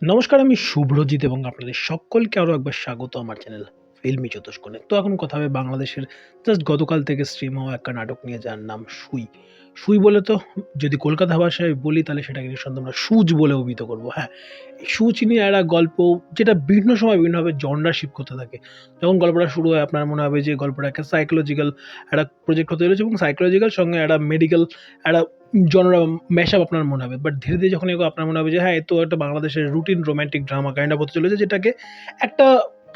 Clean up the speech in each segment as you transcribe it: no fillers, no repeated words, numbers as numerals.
নমস্কার, আমি শুভ্রজিৎ এবং আপনাদের সকলকে আরও একবার স্বাগত আমার চ্যানেল ফিল্মি চতুষ্কোণে। তো এখন কথা হবে বাংলাদেশের জাস্ট গতকাল থেকে স্ট্রিম হওয়া একটা নাটক নিয়ে, যার নাম সুই। সুই বলে তো যদি কলকাতা ভাষায় বলি তাহলে সেটাকে নিঃসন্দেহে আমরা সুচ বলে অভিহিত করবো। হ্যাঁ, এই সুচ নিয়ে একটা গল্প, যেটা বিভিন্ন সময় বিভিন্নভাবে জনরা শিফট করতে থাকে। যখন গল্পটা শুরু হয় আপনার মনে হবে যে গল্পটা একটা সাইকোলজিক্যাল একটা প্রজেক্ট হতে চলেছে, এবং সাইকোলজিক্যাল সঙ্গে একটা মেডিকেল একটা জনরা ম্যাশআপ আপনার মনে হবে। বাট ধীরে ধীরে যখন এগোয় আপনার মনে হবে যে হ্যাঁ, এ তো একটা বাংলাদেশের routine romantic drama kind of হতে চলেছে, যেটাকে একটা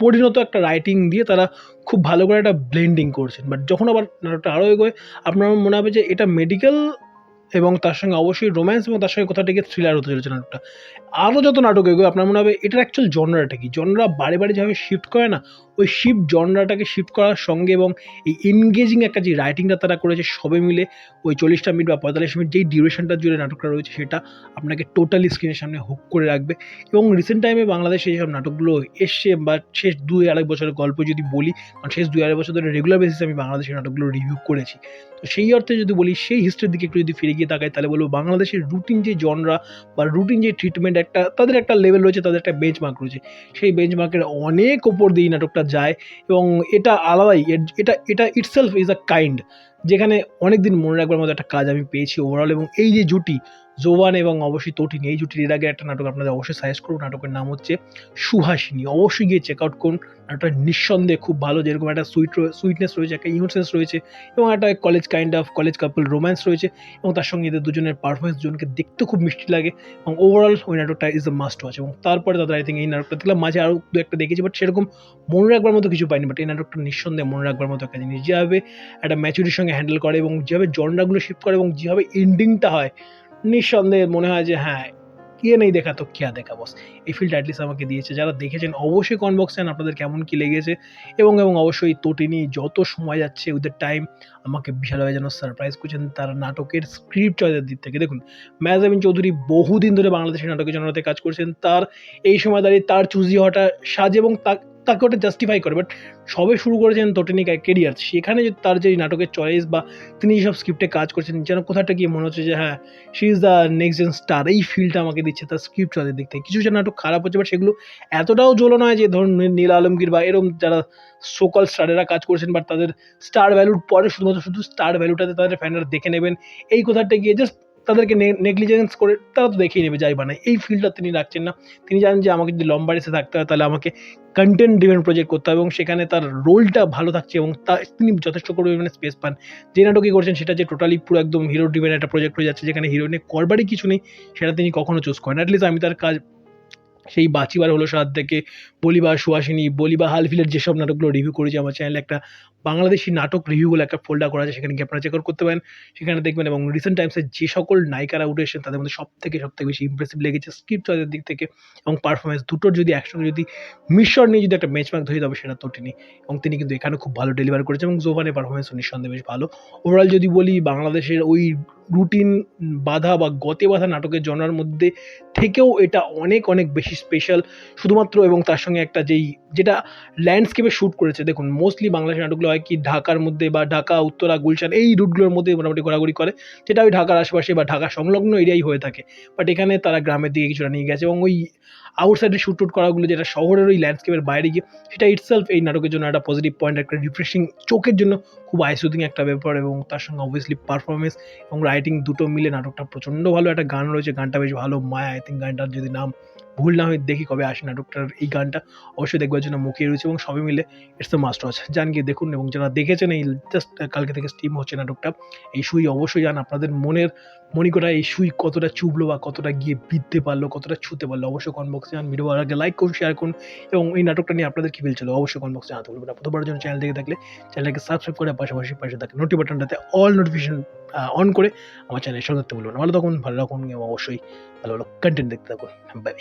পরিণত একটা রাইটিং দিয়ে তারা খুব ভালো করে একটা ব্লেন্ডিং করছেন। বাট যখন আবার নাটকটা আরও এগোয় আপনার মনে হবে যে এটা মেডিকেল এবং তার সঙ্গে অবশ্যই রোম্যান্স, এবং তার সঙ্গে কোথা থেকে থ্রিলার হতে চলেছে নাটকটা। আরও যত নাটক এগোয় আপনার মনে হবে এটার অ্যাকচুয়াল জনরাটা কি। জনরা বারে বারে যেভাবে শিফট করে না, ওই জনরাটাকে শিফট করার সঙ্গে এবং এই এনগেজিং একটা যে রাইটিংটা তারা করেছে সবে মিলে ওই 40টা মিনিট বা 45 মিনিট যেই ডিউরেশনটা জুড়ে নাটকটা রয়েছে, সেটা আপনাকে টোটালি স্ক্রিনের সামনে হুক করে রাখবে। এবং রিসেন্ট টাইমে বাংলাদেশে যেসব নাটকগুলো এসছে, বা শেষ 2-2.5 বছরের গল্প যদি বলি, কারণ শেষ 2-2.5 বছর ধরে রেগুলার বেসিসে আমি বাংলাদেশের নাটকগুলো রিভিউ করেছি। তো সেই অর্থে যদি বলি, সেই হিস্ট্রির দিকে একটু যদি ফিরে গিয়ে তাকাই, তাহলে বলবো বাংলাদেশের রুটিন যে জনরা বা রুটিন যে ট্রিটমেন্ট, একটা তাদের একটা লেভেল রয়েছে, তাদের একটা বেঞ্চমার্ক রয়েছে। সেই বেঞ্চমার্কের অনেক ওপর দিয়ে এই নাটকটা যায়, এবং এটা আলাদাই। এটা ইটসেলফ ইজ আ কাইন্ড, যেখানে অনেক দিন মনে রাখবার মতো একটা কাজ আমি পেয়েছি ওভারঅল। এবং এই যে জুটি জোবান এবং অবশ্যই তটিনী, এই জুটির এর আগে একটা নাটক আপনাদের অবশ্যই সাজেস্ট করুন। নাটকের নাম হচ্ছে সুহাসিনী। অবশ্যই গিয়ে চেক আউট করুন। নাটকটা নিঃসন্দেহে খুব ভালো। যেরকম একটা সুইটনেস রয়েছে, একটা ইনোসেন্স রয়েছে, এবং একটা college kind of college couple romance রয়েছে, এবং তার সঙ্গে এদের দুজনের পারফরমেন্স দুজনকে দেখতে খুব মিষ্টি লাগে। এবং ওভারঅল ওই নাটকটা ইজ দ্য মাস্ট ওয়াচ। এবং তারপরে তাদের আই থিঙ্ক এই নাটকটা দেখলাম, মাঝে আরও দু একটা দেখেছি, বাট সেরকম মনে রাখবার মতো কিছু পাইনি। বাট এই নাটকটা নিঃসন্দেহে মনে রাখবার মতো একটা জিনিস, যেভাবে একটা ম্যাচুরিটির সঙ্গে হ্যান্ডেল করে, এবং যেভাবে জনরাগুলো শিফট করে, এবং যেভাবে এন্ডিংটা হয়, নিঃসন্দেহে মনে হয় যে হ্যাঁ, কে নেই দেখা তো কিয়া দেখা বস। এই ফিলটা অ্যাটলিস্ট আমাকে দিয়েছে। যারা দেখেছেন অবশ্যই কমেন্ট বক্সে জানান আপনাদের কেমন কি লেগেছে। এবং অবশ্যই তটিনী যত সময় যাচ্ছে উইথ টাইম আমাকে বিশালভাবে যেন সারপ্রাইজ করছেন তার নাটকের স্ক্রিপ্ট চয়েসের দিক থেকে। দেখুন, মেহজাবিন চৌধুরী বহুদিন ধরে বাংলাদেশের নাটকের জনরাতে কাজ করছেন। তার এই সময় দাঁড়িয়ে তার চুজি হওয়াটা সাজে, এবং তাকে ওটা জাস্টিফাই করে। বাট সবে শুরু করেছেন তটিনী কেরিয়ার, সেখানে যে তার যে নাটকের চয়েস বা তিনি যেসব স্ক্রিপ্টে কাজ করছেন, যেন কোথাটা গিয়ে মনে হচ্ছে যে হ্যাঁ, she is the next gen star. এই ফিলটা আমাকে দিচ্ছে তার স্ক্রিপ্ট চয়েসের দিক থেকে। কিছু যে নাটক খারাপ হচ্ছে, বাট সেগুলো এতটাও জ্বলো নয় যে ধরুন নীল আলমগীর বা এরকম যারা সোকল স্টারেরা কাজ করছেন, বাট তাদের স্টার ভ্যালুর পরে শুধুমাত্র শুধু স্টার ভ্যালুটাতে তাদের ফ্যানরা দেখে নেবেন, এই কথাটা গিয়ে জাস্ট তাদেরকে নেগলিজেন্স করে তারা তো দেখেই নেবে যাই বানায়। এই ফিলটা তিনি রাখছেন না। তিনি জানেন যে আমাকে যদি লম্বা রেসে থাকতে হয়, তাহলে আমাকে কন্টেন্ট ড্রিভেন প্রজেক্ট করতে হবে, এবং সেখানে তার রোলটা ভালো থাকছে, এবং তিনি যথেষ্ট পরিমাণে স্পেস পান। যে নাটকই করছেন সেটা যে টোটালি পুরো একদম হিরো ড্রিভেন একটা প্রজেক্ট হয়ে যাচ্ছে, যেখানে হিরোইনের করবারই কিছু নেই, সেটা তিনি কখনো চুজ করেন। অ্যাটলিস্ট আমি তার কাজ সেই বাঁচিবার হলো সাত থেকে বলি বা সুহাসিনী, বলি বা হালফিলের যেসব নাটকগুলো রিভিউ করেছি, আমার চ্যানেলে একটা বাংলাদেশি নাটক রিভিউ বলে একটা ফোল্ডার করা আছে, সেখানে গিয়ে আপনারা চেক আউট করতে পারেন। সেখানে দেখবেন, এবং রিসেন্ট টাইমসের যে সকল নায়িকারা উঠে এসেছেন তাদের মধ্যে সবথেকে বেশি ইমপ্রেসিভ লেগেছে স্ক্রিপ্ট চয়েসের দিক থেকে এবং পারফরমেন্স দুটোর যদি একসঙ্গে যদি মিশ্রণ নিয়ে যদি একটা ম্যাচমার্ক ধরি, তবে সেটা তটিনী। এবং তিনি কিন্তু এখানে খুব ভালো ডেলিভার করেছেন, এবং জোভানের পারফরমেন্সও নিঃসন্দেহে বেশ ভালো। ওভারঅল যদি বলি, বাংলাদেশের ওই রুটিন বাঁধা বা গতে বাঁধা নাটকের জনার মধ্যে থেকেও এটা অনেক বেশি স্পেশাল। শুধুমাত্র এবং তার সঙ্গে একটা যেটা ল্যান্ডস্কেপে শ্যুট করেছে। দেখুন, মোস্টলি বাংলাদেশের নাটকগুলো হয় কি ঢাকার মধ্যে, বা ঢাকা, উত্তরা, গুলশান এই রুটগুলোর মধ্যে মোটামুটি ঘোরাঘুরি করে, যেটা ওই ঢাকার আশেপাশে বা ঢাকা সংলগ্ন এরিয়াই হয়ে থাকে। বাট এখানে তারা গ্রামের দিকে কিছুটা নিয়ে গেছে, এবং ওই আউটসাইডে শ্যুট করাগুলো, যেটা শহরের ওই ল্যান্ডস্কেপের বাইরে গিয়ে, সেটা ইটসেলফ এই নাটকের জন্য একটা পজিটিভ পয়েন্ট, একটা রিফ্রেশিং, চোখের জন্য খুব আই সুদিং একটা ব্যাপার। এবং তার সঙ্গে অবভিয়াসলি পারফরমেন্স এবং রাইটিং দুটো মিলে নাটকটা প্রচণ্ড ভালো। একটা গান রয়েছে, গানটা বেশ ভালো, মায়া আই থিঙ্ক গানটার যদি নাম ভুল না হয়, দেখি কবে আসে নাটকটার এই গানটা, অবশ্যই দেখবার জন্য মুখিয়ে রয়েছে, এবং সবই মিলে ইটস দ্য মাস্ট ওয়াচ। যান গিয়ে দেখুন, এবং যারা দেখেছেন এই জাস্ট কালকে থেকে স্ট্রিম হচ্ছে নাটকটা, এই সুই অবশ্যই যান। আপনাদের মনের মণিকোঠায় এই সুই কতটা চুবলো বা কতটা গিয়ে বিঁধতে পারলো, কতটা ছুঁতে পারলো, অবশ্যই কমেন্ট বক্সে জানান। ভিডিও ভালো লাগলে লাইক করুন, শেয়ার করুন, এবং এই নাটকটা নিয়ে আপনাদের কি ফিল ছিল অবশ্যই কমেন্ট বক্সে জানাতে বলবেন। প্রথমবারের জন্য চ্যানেল থেকে থাকলে চ্যানেলটাকে সাবস্ক্রাইব করে পাশে থাকে নোটি বাটনটাতে অল নোটিফিকেশন অন করে আমার চ্যানেলের সঙ্গে থাকতে বলবেন। ভালো থাকুন, ভালো রাখুন, এবং অবশ্যই ভালো কন্টেন্ট দেখতে থাকুন। বাই।